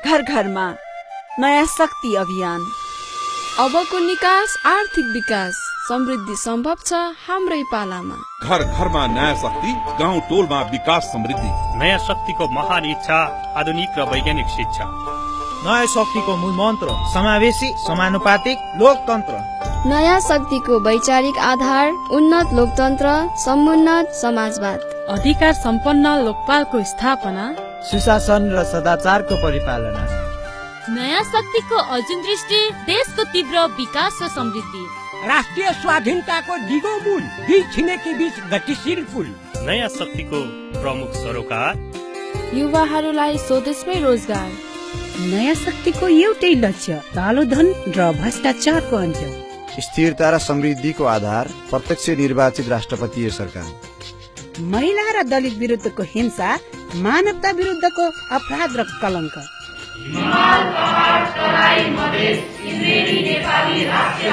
घर घरमा नयाँ शक्ति अभियान। अबको निकास आर्थिक विकास समृद्धि सम्भव छ हाम्रै पालामा। घर घरमा नयाँ शक्ति, गाउँ टोलमा विकास समृद्धि। नयाँ शक्तिको महान इच्छा, आधुनिक र वैज्ञानिक शिक्षा। नयाँ शक्तिको मूल मन्त्र समावेशी, समानुपातिक लोकतन्त्र। नयाँ शक्तिको वैचारिक आधार उन्नत लोकतन्त्र, समुन्नत समाजवाद। अधिकार सम्पन्न लोकपालको स्थापना, सुशासन र सदाचारको परिपालना। नयाँ शक्तिको अर्जुन दृष्टि देशको तीव्र विकास र समृद्धि। राष्ट्रिय स्वाधीनताको दिगो मूल, दुई छिमेकी बीच गतिशील पुल। नयाँ शक्तिको प्रमुख सरोकार, युवाहरूलाई स्वदेशमै रोजगार। नयाँ शक्तिको एउटै लक्ष्य, कालो धन र भ्रष्टाचारको अन्त्य। स्थिरता र समृद्धिको आधार, प्रत्यक्ष निर्वाचित राष्ट्रपतीय सरकार। महिला र दलित विरुद्धको हिंसा, मानवता विरुद्धको अपराध र कलङ्क। हिमाल, पहाड, तराई, मधेस, इन्द्रेणी, नेपाली, राष्ट्रिय